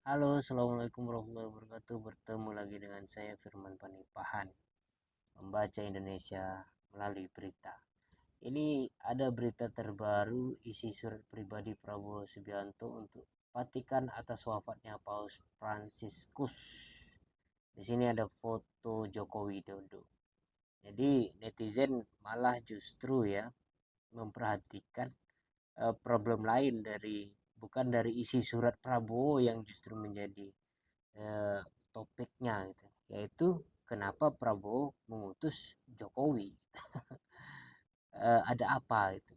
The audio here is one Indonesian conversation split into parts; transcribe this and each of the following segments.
Halo, assalamualaikum warahmatullahi wabarakatuh. Bertemu lagi dengan saya Firman Panipahan, membaca Indonesia melalui berita. Ini ada berita terbaru isi surat pribadi Prabowo Subianto untuk Vatikan atas wafatnya Paus Fransiskus. Di sini ada foto Joko Widodo. Jadi netizen malah justru ya memperhatikan problem lain dari bukan dari isi surat Prabowo yang justru menjadi eh, topiknya gitu, yaitu kenapa Prabowo mengutus Jokowi. Ada apa itu?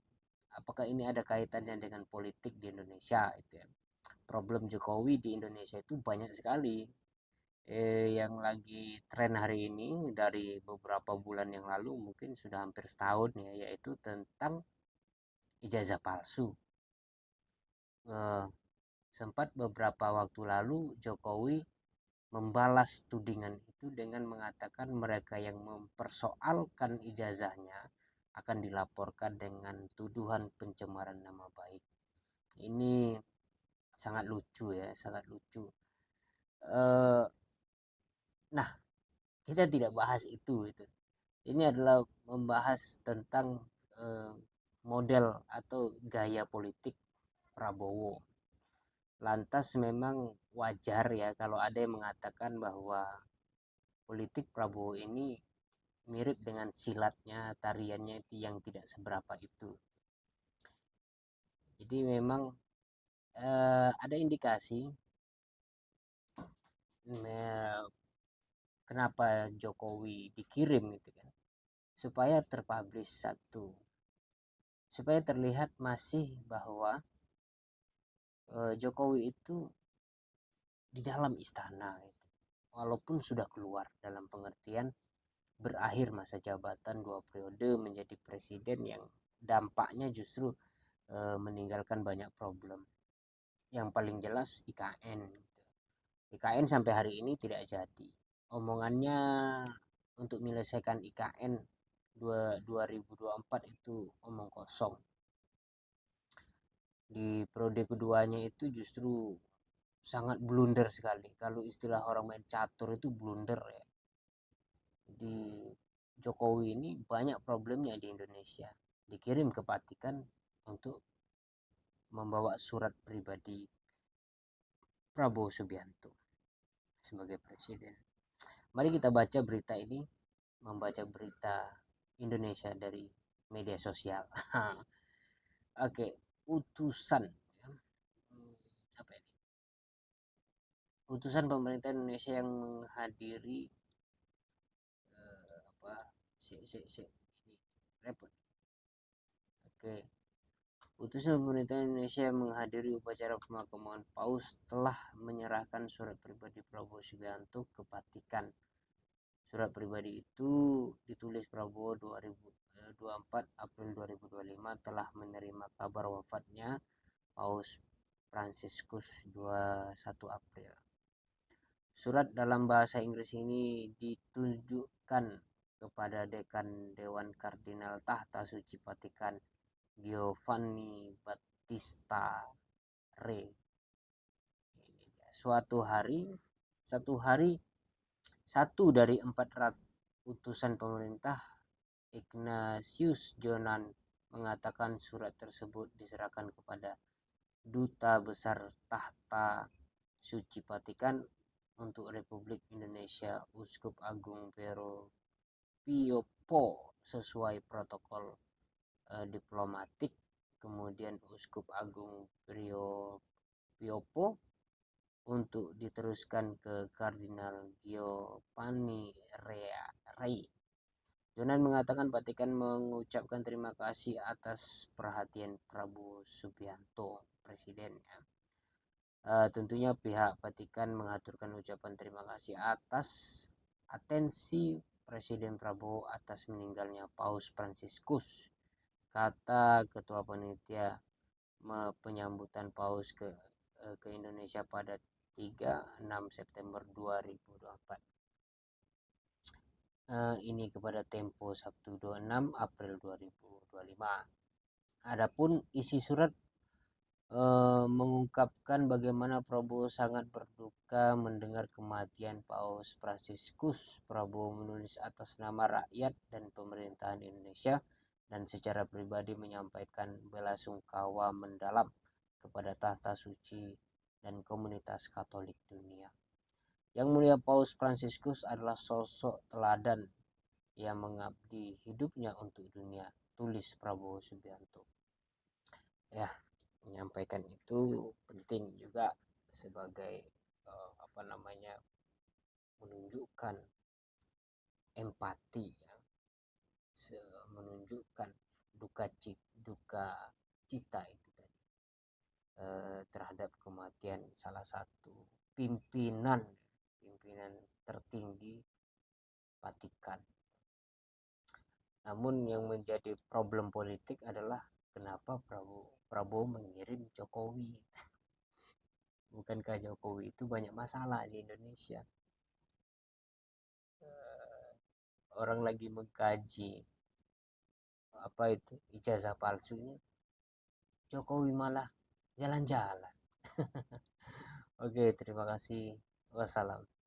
Apakah ini ada kaitannya dengan politik di Indonesia itu ya? Problem Jokowi di Indonesia itu banyak sekali. Yang lagi tren hari ini dari beberapa bulan yang lalu mungkin sudah hampir setahun ya, yaitu tentang ijazah palsu. Eh, Sempat beberapa waktu lalu Jokowi membalas tudingan itu dengan mengatakan mereka yang mempersoalkan ijazahnya akan dilaporkan dengan tuduhan pencemaran nama baik. Ini sangat lucu ya, sangat lucu. Eh, nah, kita tidak bahas itu. Ini adalah membahas tentang eh, model atau gaya politik Prabowo. Lantas memang wajar ya kalau ada yang mengatakan bahwa politik Prabowo ini mirip dengan silatnya, tariannya itu yang tidak seberapa itu. Jadi memang ada indikasi kenapa Jokowi dikirim gitu kan, supaya terpublish satu, supaya terlihat masih bahwa Jokowi itu di dalam istana gitu. Walaupun sudah keluar dalam pengertian berakhir masa jabatan 2 periode menjadi presiden yang dampaknya justru meninggalkan banyak problem. Yang paling jelas IKN. IKN sampai hari ini tidak jadi. Omongannya untuk menyelesaikan IKN 2024 itu omong kosong. Di periode keduanya itu justru sangat blunder sekali. Kalau istilah orang main catur itu blunder ya. Jadi Jokowi ini banyak problemnya di Indonesia. Dikirim ke Vatikan untuk membawa surat pribadi Prabowo Subianto sebagai presiden. Mari kita baca berita ini, membaca berita Indonesia dari media sosial. Oke, utusan apa ini? Utusan pemerintah Indonesia yang menghadiri apa? Ini repot. Oke, utusan pemerintah Indonesia yang menghadiri upacara pemakaman Paus telah menyerahkan surat pribadi Prabowo Subianto ke Vatikan. Surat pribadi itu ditulis Prabowo 24 April 2025 telah menerima kabar wafatnya Paus Fransiskus 21 April. Surat dalam bahasa Inggris ini ditujukan kepada Dekan Dewan Kardinal Tahta Suci Vatikan Giovanni Battista Re. Suatu hari, satu hari, satu dari 400 utusan pemerintah Ignatius Jonan mengatakan surat tersebut diserahkan kepada Duta Besar Tahta Suci Vatikan untuk Republik Indonesia Uskup Agung Pero Piopo sesuai protokol diplomatik. Kemudian Uskup Agung Piopo untuk diteruskan ke Kardinal Giovanni Rei. Jonan mengatakan Vatikan mengucapkan terima kasih atas perhatian Prabowo Subianto, Presiden. Tentunya pihak Vatikan mengaturkan ucapan terima kasih atas atensi Presiden Prabowo atas meninggalnya Paus Fransiskus, kata Ketua Panitia penyambutan Paus ke Indonesia pada 3-6 September 2024. Ini kepada Tempo Sabtu 26 April 2025. Adapun isi surat mengungkapkan bagaimana Prabowo sangat berduka mendengar kematian Paus Fransiskus. Prabowo menulis atas nama rakyat dan pemerintahan Indonesia dan secara pribadi menyampaikan belasungkawa mendalam kepada tahta suci dan komunitas Katolik dunia. Yang mulia Paus Fransiskus adalah sosok teladan yang mengabdi hidupnya untuk dunia, tulis Prabowo Subianto. Ya, menyampaikan itu penting juga sebagai apa namanya, menunjukkan empati ya, menunjukkan duka cita itu tadi, terhadap kematian salah satu pimpinan pimpinan tertinggi Vatikan. Namun yang menjadi problem politik adalah kenapa Prabowo mengirim Jokowi. Bukankah Jokowi itu banyak masalah di Indonesia? Orang lagi mengkaji apa itu ijazah palsunya, Jokowi malah jalan-jalan. Oke, terima kasih. Wassalam.